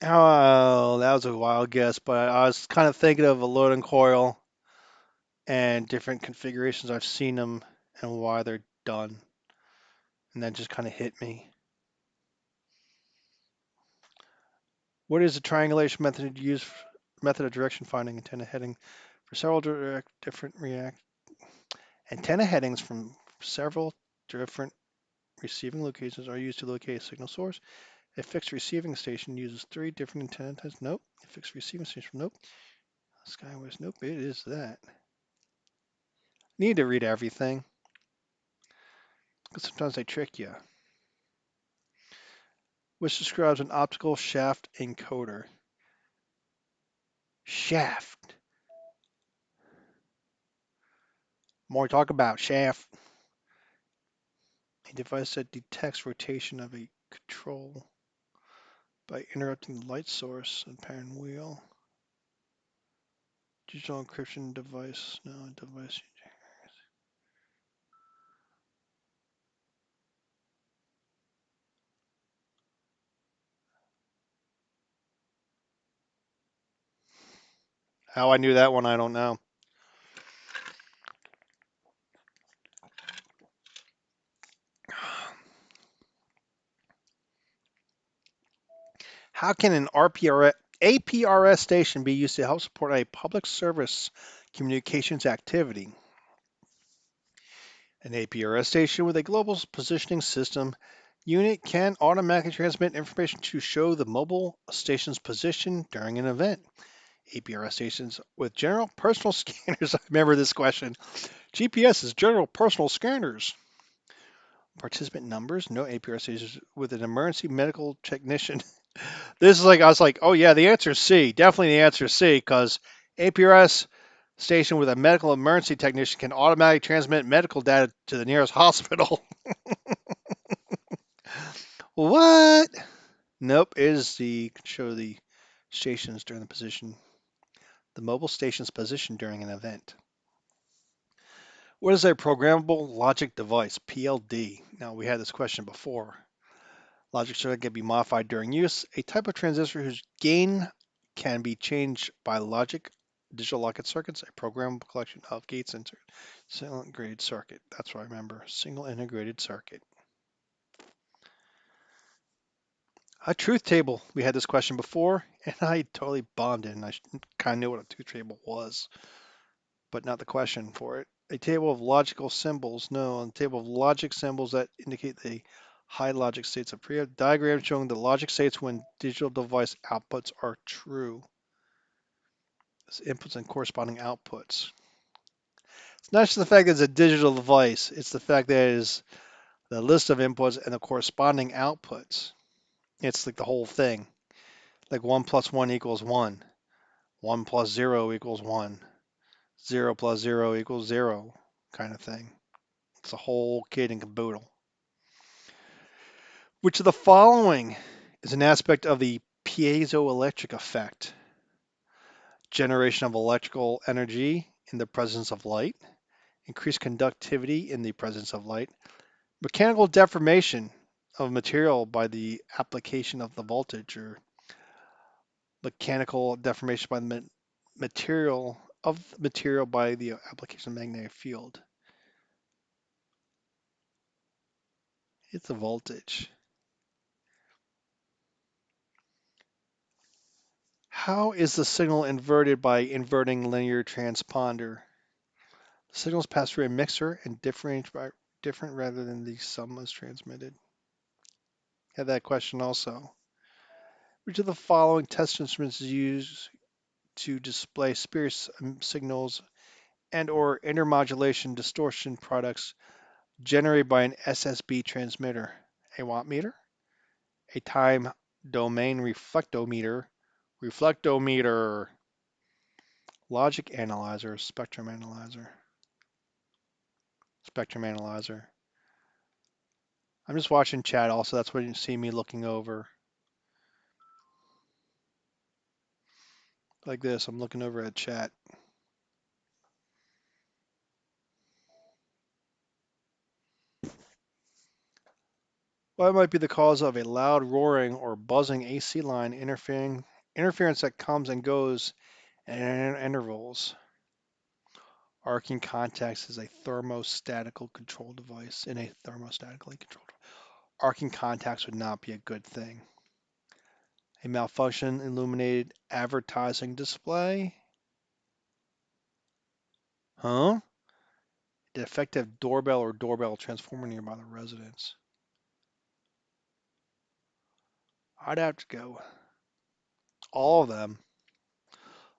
Oh, that was a wild guess, but I was kind of thinking of a loading coil and different configurations. I've seen them and why they're done, and that just kind of hit me. What is the triangulation method used method of direction finding antenna heading for several different react antenna headings from several different receiving locations are used to locate a signal source. A fixed receiving station uses three different antenna types. Nope. A fixed receiving station. Nope. Skywest. Nope. It is that. Need to read everything because sometimes they trick you. Which describes an optical shaft encoder. Shaft. More talk about shaft. A device that detects rotation of a control by interrupting the light source and parent wheel. Digital encryption device. No, device. How I knew that one, I don't know. How can an APRS station be used to help support a public service communications activity? An APRS station with a global positioning system unit can automatically transmit information to show the mobile station's position during an event. APRS stations with general personal scanners. I remember this question. GPS is general personal scanners. Participant numbers? No APRS stations with an emergency medical technician. This is like, I was like, oh yeah, the answer is C. Definitely the answer is C because APRS station with a medical emergency technician can automatically transmit medical data to the nearest hospital. What? Nope, it is the show the stations during the mobile station's position during an event. What is a programmable logic device? PLD. Now we had this question before. Logic circuit can be modified during use. A type of transistor whose gain can be changed by logic digital logic circuits, a programmable collection of gates and single integrated circuit. That's what I remember. Single integrated circuit. A truth table. We had this question before, and I totally bombed it, and I kind of knew what a truth table was, but not the question for it. A table of logical symbols. No, a table of logic symbols that indicate the high logic states of pre diagram showing the logic states when digital device outputs are true. It's inputs and corresponding outputs. It's not just the fact that it's a digital device, it's the fact that it is the list of inputs and the corresponding outputs. It's like the whole thing. Like 1 plus 1 equals 1. 1 plus 0 equals 1. 0 plus 0 equals 0 kind of thing. It's a whole kit and caboodle. Which of the following is an aspect of the piezoelectric effect? Generation of electrical energy in the presence of light, increased conductivity in the presence of light, mechanical deformation of material by the application of the voltage, or mechanical deformation by the material by the application of magnetic field. It's the voltage. How is the signal inverted by inverting linear transponder? The signals pass through a mixer and different rather than the sum was transmitted. Had that question also. Which of the following test instruments is used to display spurious signals and or intermodulation distortion products generated by an SSB transmitter? A wattmeter, a time domain reflectometer, logic analyzer, spectrum analyzer. I'm just watching chat also, that's when you see me looking over. Like this, I'm looking over at chat. What might be the cause of a loud roaring or buzzing AC line interference that comes and goes at intervals? Arcing contacts is a thermostatical control device in a thermostatically controlled. Arcing contacts would not be a good thing. A malfunction illuminated advertising display. Huh? Defective doorbell or doorbell transformer nearby the residence. I'd have to go all of them.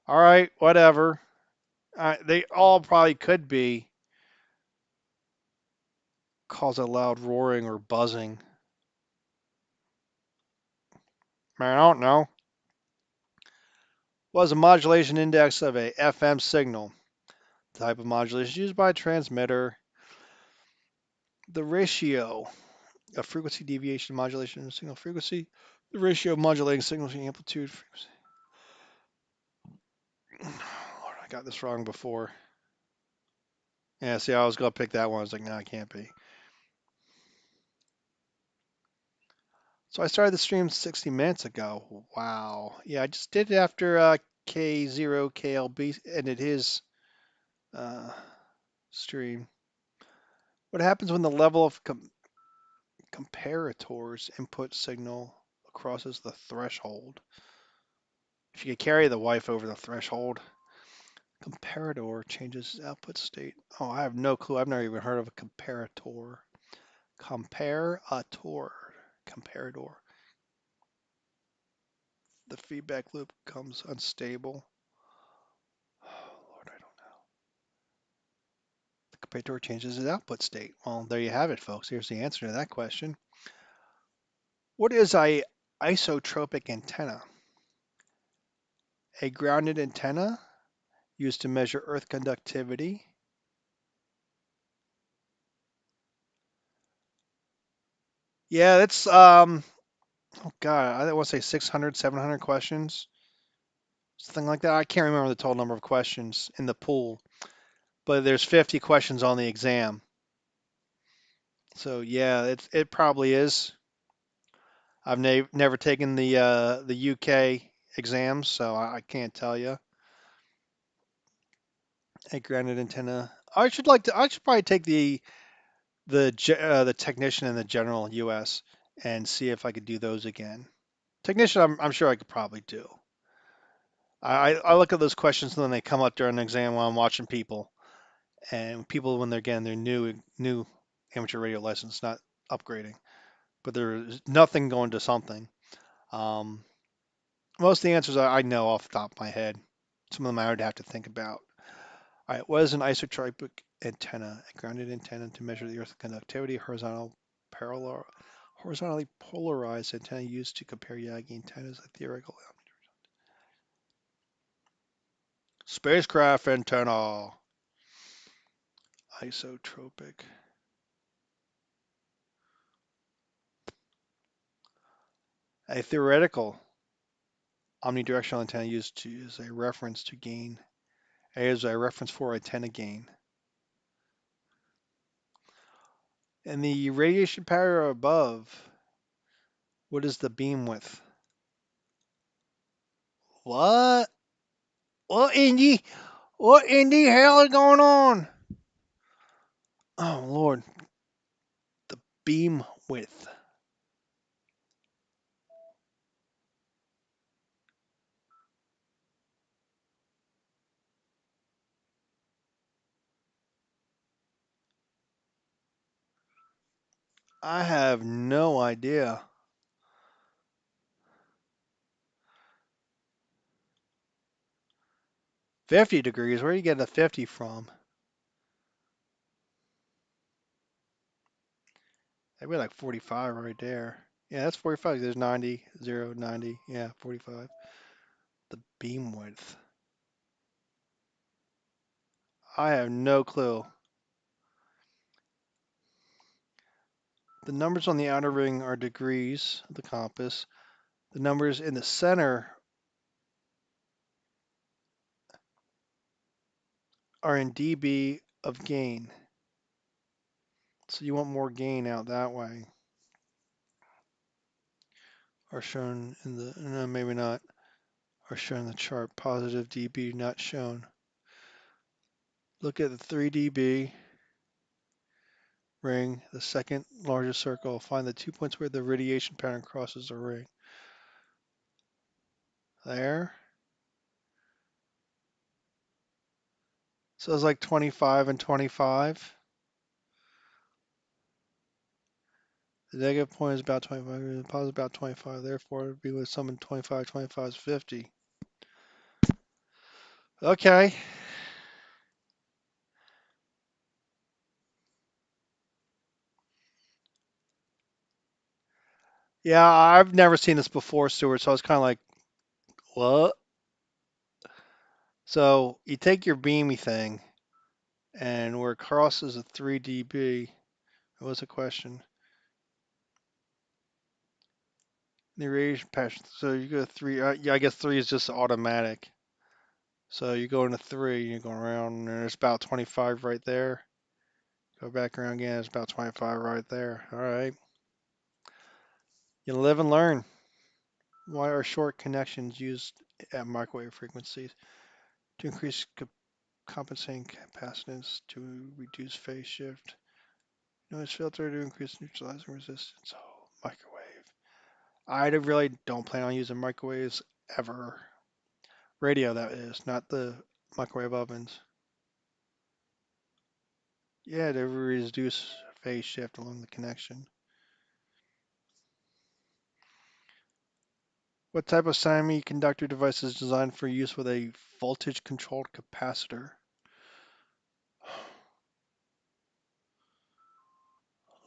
All right, whatever. They all probably could be cause a loud roaring or buzzing. I don't know. Was a modulation index of a FM signal. The type of modulation used by a transmitter. The ratio of frequency deviation modulation in signal frequency. The ratio of modulating signals and amplitude frequency. Lord, I got this wrong before. Yeah, see, I was going to pick that one. I was like, no, it can't be. So I started the stream 60 minutes ago. Wow. Yeah, I just did it after K0KLB ended his uh, stream. What happens when the level of comparator's input signal crosses the threshold? If you could carry the wife over the threshold, comparator changes its output state. Oh, I have no clue. I've never even heard of a comparator. Comparator. Comparator. The feedback loop becomes unstable. Oh, Lord, I don't know. The comparator changes its output state. Well, there you have it, folks. Here's the answer to that question. What is a isotropic antenna? A grounded antenna used to measure earth conductivity. Yeah, that's oh God, I want to say 600, 700 questions, something like that. I can't remember the total number of questions in the pool, but there's 50 questions on the exam. So yeah, it probably is. I've never taken the UK exams, so I can't tell you. A grounded antenna. I should probably take the technician and the general US and see if I could do those again. Technician, I'm sure I could probably do. I look at those questions and then they come up during the exam while I'm watching people, and people when they're getting their new amateur radio license, not upgrading, but there's nothing going to something. Um, Most of the answers I know off the top of my head. Some of them I would have to think about. All right, what is an isotropic antenna? A grounded antenna to measure the Earth's conductivity. Horizontally polarized antenna used to compare Yagi antennas. A theoretical spacecraft antenna. Isotropic. A theoretical omnidirectional antenna used to as a reference to gain. A is a reference for antenna gain. And the radiation pattern above, what is the beam width? What? What in the what in the hell is going on? Oh Lord, the beam width. I have no idea. 50 degrees. Where do you get a 50 from? That'd be like 45 right there. Yeah, that's 45. There's 90, 0, 90. Yeah, 45. The beam width. I have no clue. The numbers on the outer ring are degrees of the compass. The numbers in the center are in dB of gain. So you want more gain out that way. Are shown in the, no, maybe not. Are shown in the chart. Positive dB not shown. Look at the 3 dB ring, the second largest circle. Find the 2 points where the radiation pattern crosses the ring. there. So it's like 25 and 25. The negative point is about 25, the positive is about 25. Therefore, it would be with someone 25, 25 is 50. Okay. Yeah, I've never seen this before, Stuart, so I was kind of like, what? So you take your beamy thing, and where it crosses a 3 dB, what was the question? The radiation patch. So you go 3, yeah, I guess 3 is just automatic. So you go into 3, you're going around, and there's about 25 right there. Go back around again, it's about 25 right there. All right. You live and learn. Why are short connections used at microwave frequencies? To increase compensating capacitance, to reduce phase shift. Noise filter to increase neutralizing resistance. Oh, microwave. I really don't plan on using microwaves ever. Radio, that is, not the microwave ovens. Yeah, to reduce phase shift along the connection. What type of semiconductor device is designed for use with a voltage-controlled capacitor?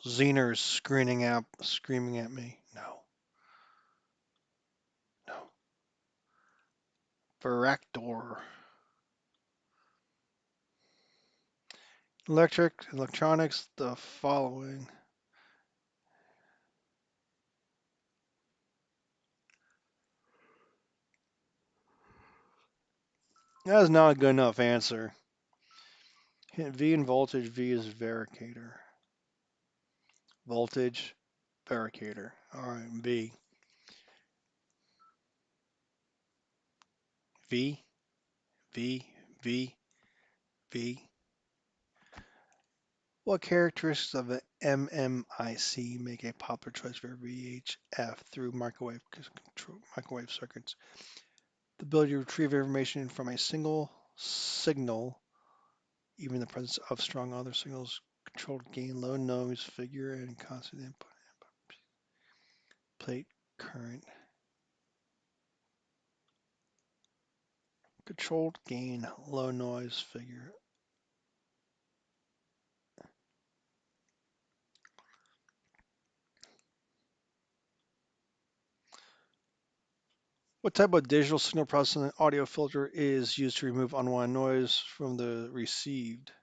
Zener's screaming at me. No, no. Varactor. Electronics, the following. That is not a good enough answer. Hint V in voltage, V is varicator. Voltage, varicator. All right, V. V, V, V, V. What characteristics of the MMIC make a popular choice for VHF through microwave circuits? The ability to retrieve information from a single signal, even in the presence of strong other signals, controlled gain, low noise figure, and constant input plate current. Controlled gain, low noise figure. What type of digital signal processing audio filter is used to remove unwanted noise from the received?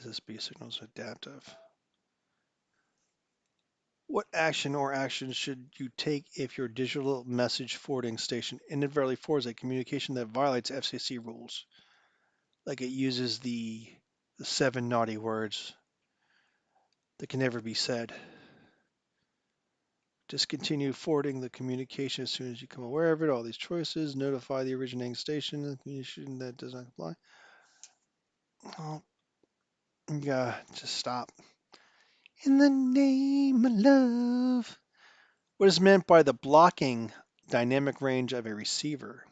SSB signals adaptive. What action or actions should you take if your digital message forwarding station inadvertently forwards a communication that violates FCC rules? Like it uses the 7 naughty words that can never be said. Discontinue forwarding the communication as soon as you become aware of it. All these choices. Notify the originating station. The communication that does not comply. Oh, yeah, just stop. In the name of love. What is meant by the blocking dynamic range of a receiver?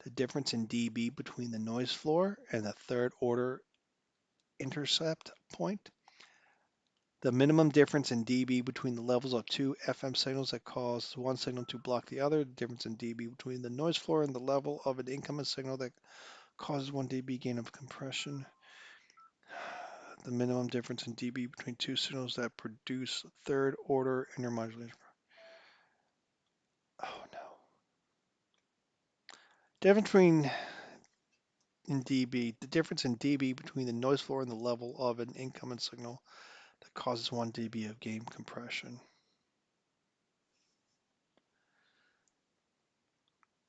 The difference in dB between the noise floor and the third order intercept point. The minimum difference in dB between the levels of two FM signals that cause one signal to block the other. The difference in dB between the noise floor and the level of an incoming signal that causes 1 dB gain of compression. The minimum difference in dB between two signals that produce third order intermodulation. Oh no. Difference between in dB, the difference in dB between the noise floor and the level of an incoming signal that causes 1 dB of gain compression.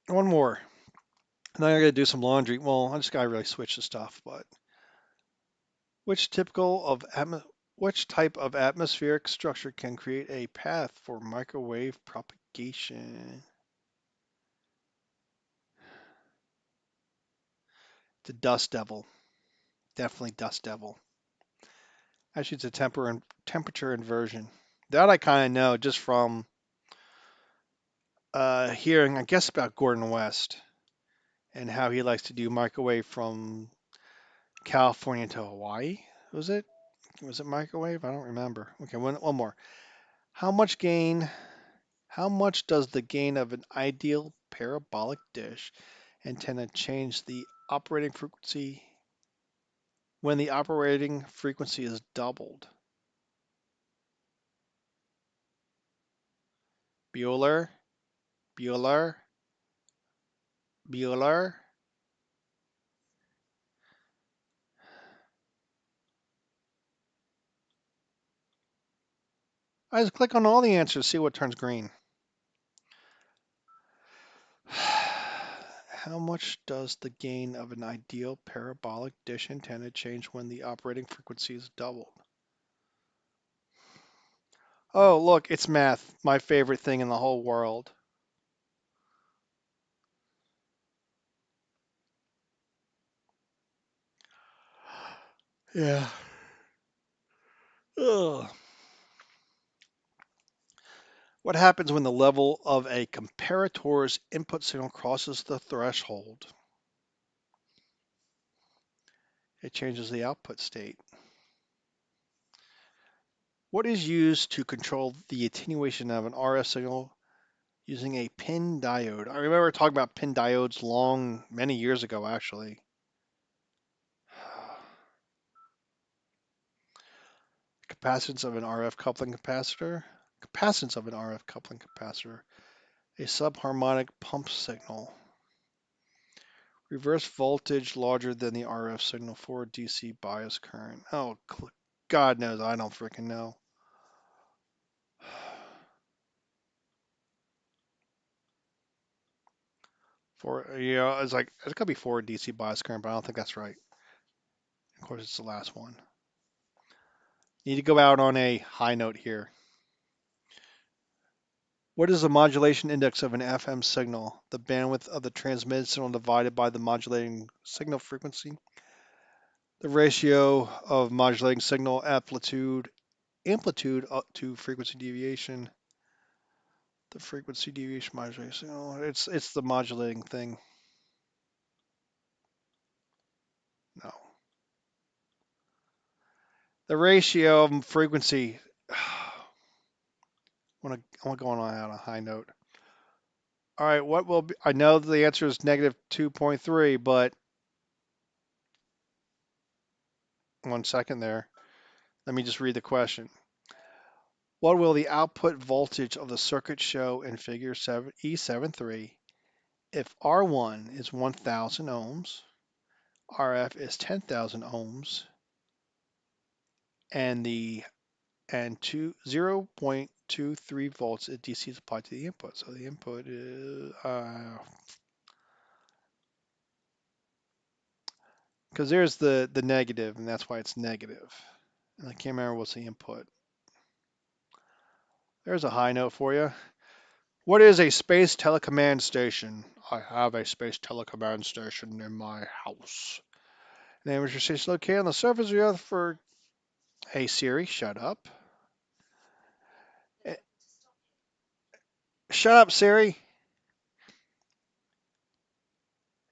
One more. And then I gotta do some laundry. Well, I just gotta really switch the stuff, but which which type of atmospheric structure can create a path for microwave propagation? The dust devil. Definitely dust devil. Actually, it's a temperature inversion. That I kind of know just from hearing, I guess, about Gordon West and how he likes to do microwave from California to Hawaii. Was it? Was it microwave? I don't remember. Okay, one more. How much gain? How much does the gain of an ideal parabolic dish antenna change the operating frequency when the operating frequency is doubled? Bueller, Bueller, Bueller. I just click on all the answers, see what turns green. How much does the gain of an ideal parabolic dish antenna change when the operating frequency is doubled? Oh, look, it's math, my favorite thing in the whole world. Yeah. Ugh. What happens when the level of a comparator's input signal crosses the threshold? It changes the output state. What is used to control the attenuation of an RF signal using a pin diode? I remember talking about pin diodes many years ago, actually. Capacitance of an RF coupling capacitor. Capacitance of an RF coupling capacitor. A subharmonic pump signal. Reverse voltage larger than the RF signal for DC bias current. Oh, God knows, I don't freaking know. It's like it's gotta be forward DC bias current, but I don't think that's right. Of course, it's the last one. Need to go out on a high note here. What is the modulation index of an FM signal? The bandwidth of the transmitted signal divided by the modulating signal frequency. The ratio of modulating signal amplitude to frequency deviation. The frequency deviation modulating signal. It's the modulating thing. No. The ratio of frequency. I want to go on out on a high note. All right, what will be, I know the answer is negative 2.3, but 1 second there. Let me just read the question. What will the output voltage of the circuit show in figure E73 if R1 is 1000 ohms, RF is 10,000 ohms, and 0.23 volts is DC is applied to the input. So the input is because there's the negative, and that's why it's negative. And I can't remember what's the input. There's a high note for you. What is a space telecommand station? I have a space telecommand station in my house. The amateur station located on the surface of the Earth for. Hey Siri, shut up. Eh, Shut up, Siri.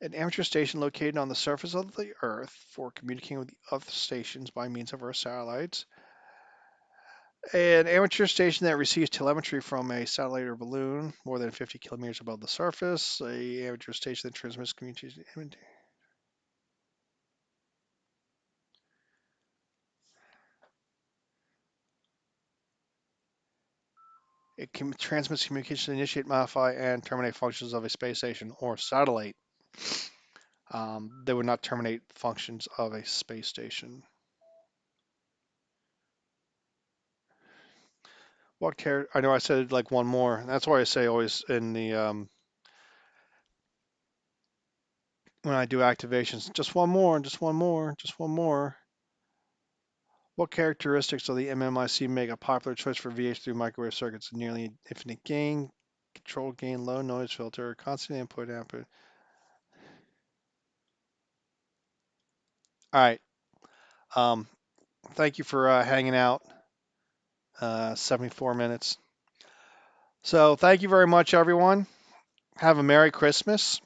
An amateur station located on the surface of the Earth for communicating with the other stations by means of Earth satellites. An amateur station that receives telemetry from a satellite or balloon more than 50 kilometers above the surface. A amateur station that transmits communication. It can transmits communication, initiate, modify, and terminate functions of a space station or satellite. They would not terminate functions of a space station. What character? I know I said like one more. That's why I say always in the when I do activations, just one more, just one more, just one more. What characteristics of the MMIC make a popular choice for VH3 microwave circuits? Nearly infinite gain, controlled gain, low noise filter, constant input output. All right. Um, Thank you for hanging out. 74 minutes. So thank you very much, everyone. Have a Merry Christmas.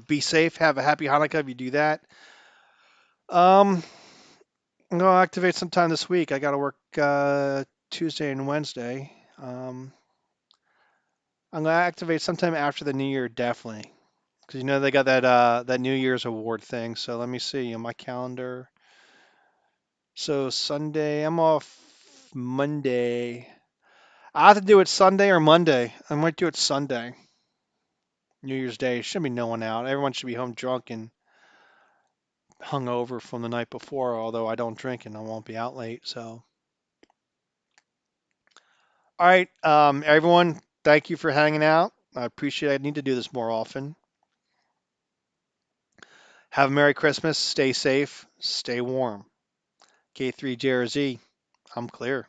Be safe. Have a Happy Hanukkah if you do that. Um, I'm going to activate sometime this week. I got to work Tuesday and Wednesday. I'm going to activate sometime after the New Year, definitely. Because you know they got that New Year's award thing. So let me see on my calendar. So Sunday, I'm off Monday. I have to do it Sunday or Monday. I might do it Sunday. New Year's Day. Should be no one out. Everyone should be home drunk and hungover from the night before, although I don't drink and I won't be out late. So, all right, everyone, thank you for hanging out. I appreciate it. I need to do this more often. Have a Merry Christmas. Stay safe. Stay warm. K3JRZ, I'm clear.